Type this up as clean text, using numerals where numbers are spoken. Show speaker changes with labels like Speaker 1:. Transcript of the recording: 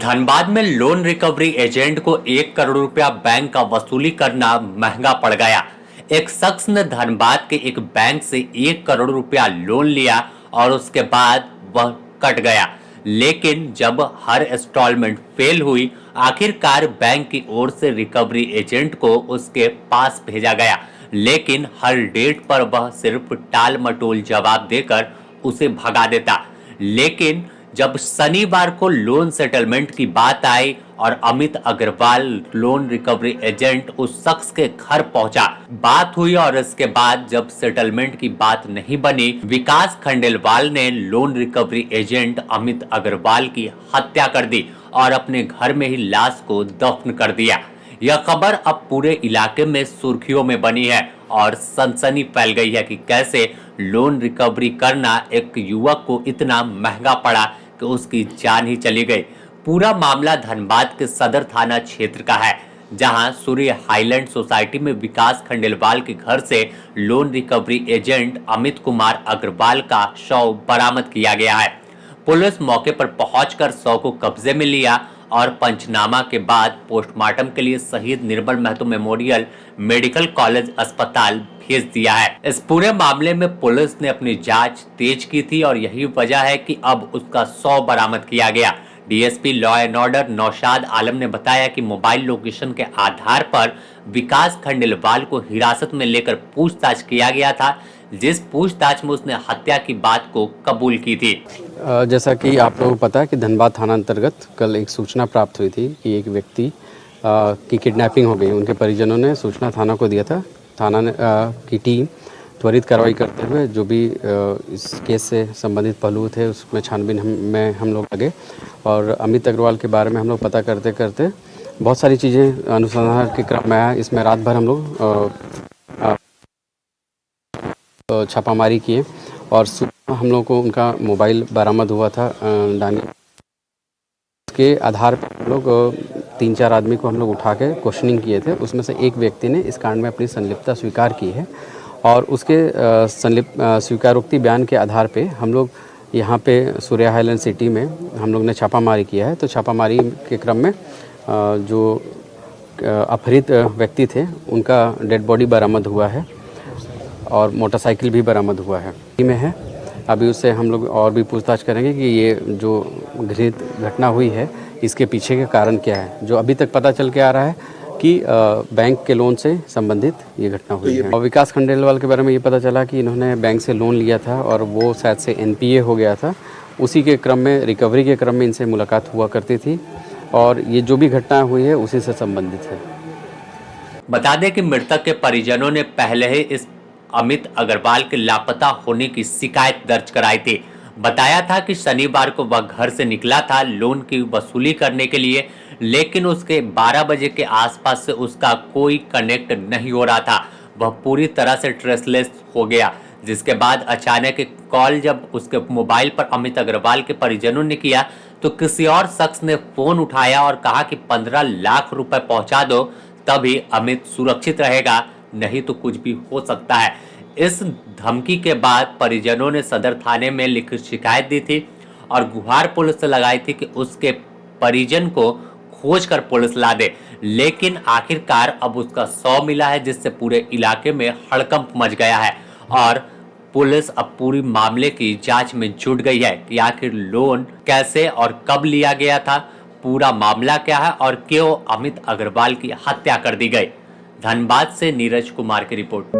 Speaker 1: धनबाद में loan recovery agent को 1 करोड़ रुपया बैंक का वसूली करना महंगा पड़ गया। एक शख्स ने धनबाद के एक बैंक से 1 करोड़ रुपया लोन लिया और उसके बाद वह कट गया, लेकिन जब हर इंस्टॉलमेंट फेल हुई, आखिरकार बैंक की ओर से रिकवरी एजेंट को उसके पास भेजा गया, लेकिन हर डेट पर वह सिर्फ टाल मटोल जवाब देकर उसे भगा देता। लेकिन जब शनिवार को लोन सेटलमेंट की बात आई और Amit Agrawal loan recovery agent उस शख्स के घर पहुंचा, बात हुई और इसके बाद जब सेटलमेंट की बात नहीं बनी, विकास खंडेलवाल ने loan recovery agent Amit Agrawal की हत्या कर दी और अपने घर में ही लाश को दफन कर दिया। यह खबर अब पूरे इलाके में सुर्खियों में बनी है और सनसनी फैल गई है कि कैसे लोन रिकवरी करना एक युवक को इतना महंगा पड़ा कि उसकी जान ही चली गई। पूरा मामला धनबाद के सदर थाना क्षेत्र का है, जहां सूर्य हाईलैंड सोसाइटी में विकास खंडेलवाल के घर से loan recovery agent Amit Kumar Agrawal का शव बरामद किया गया है। पुलिस मौके पर पहुंचकर शव को कब्जे में लिया और पंचनामा के बाद पोस्टमार्टम के लिए शहीद निर्मल महतो मेमोरियल मेडिकल कॉलेज अस्पताल भेज दिया है। इस पूरे मामले में पुलिस ने अपनी जांच तेज की थी और यही वजह है कि अब उसका शव बरामद किया गया। DSP law and order Naushad Alam ने बताया कि मोबाइल लोकेशन के आधार पर विकास खंडेलवाल को हिरासत में लेकर पूछताछ किया गया था, जिस पूछताछ में उसने हत्या की बात को कबूल की थी।
Speaker 2: जैसा कि आप लोगों को पता है कि धनबाद थाना अंतर्गत कल एक सूचना प्राप्त हुई थी कि एक व्यक्ति की किडनैपिंग हो गई। उनके परिजनों ने सूचना थाना को दिया था। थाना की टीम त्वरित कार्रवाई करते हुए जो भी इस केस से संबंधित पहलू थे उसमें छानबीन में हम लोग लगे और अमित अग्रवाल के बारे में हम लोग पता करते करते बहुत सारी चीज़ें अनुसंधान के क्रम में आया। इसमें रात भर हम लोग छापामारी किए और सुबह हम लोग को उनका मोबाइल बरामद हुआ था डानी के आधार पर हम लोग 3-4 आदमी को हम लोग उठा के क्वेश्चनिंग किए थे। उसमें से एक व्यक्ति ने इस कांड में अपनी संलिप्तता स्वीकार की है और उसके स्वीकारोक्ति बयान के आधार पे हम लोग यहाँ पे सूर्य हाईलैंड सिटी में हम लोग ने छापामारी किया है। तो छापामारी के क्रम में जो अपहृत व्यक्ति थे उनका डेड बॉडी बरामद हुआ है और मोटरसाइकिल भी बरामद हुआ है। अभी उससे हम लोग और भी पूछताछ करेंगे कि ये जो घृणित घटना हुई है इसके पीछे के कारण क्या है। जो अभी तक पता चल के आ रहा है कि बैंक के लोन से संबंधित ये घटना हुई है। और विकास खंडेलवाल के बारे में ये पता चला कि इन्होंने बैंक से लोन लिया था और वो शायद से एनपीए हो गया था। उसी के क्रम में रिकवरी के क्रम में इनसे मुलाकात हुआ करती थी और ये जो भी घटना हुई है उसी से संबंधित है।
Speaker 1: बता दें कि मृतक के परिजनों ने पहले ही इस अमित अग्रवाल के लापता होने की शिकायत दर्ज कराई थी। बताया था कि शनिवार को वह घर से निकला था लोन की वसूली करने के लिए, लेकिन उसके 12 बजे के आसपास से उसका कोई कनेक्ट नहीं हो रहा था। वह पूरी तरह से ट्रेसलेस हो गया, जिसके बाद अचानक एक कॉल जब उसके मोबाइल पर अमित अग्रवाल के परिजनों ने किया तो किसी और शख्स ने फोन उठाया और कहा कि 15 लाख रुपए पहुंचा दो, तभी अमित सुरक्षित रहेगा, नहीं तो कुछ भी हो सकता है। इस धमकी के बाद परिजनों ने सदर थाने में लिखित शिकायत दी थी और गुहार पुलिस से लगाई थी कि उसके परिजन को खोज कर पुलिस ला दे, लेकिन आखिरकार अब उसका शव मिला है, जिससे पूरे इलाके में हड़कंप मच गया है और पुलिस अब पूरी मामले की जांच में जुट गई है कि आखिर लोन कैसे और कब लिया गया था, पूरा मामला क्या है और क्यों अमित अग्रवाल की हत्या कर दी गई। धनबाद से नीरज कुमार की रिपोर्ट।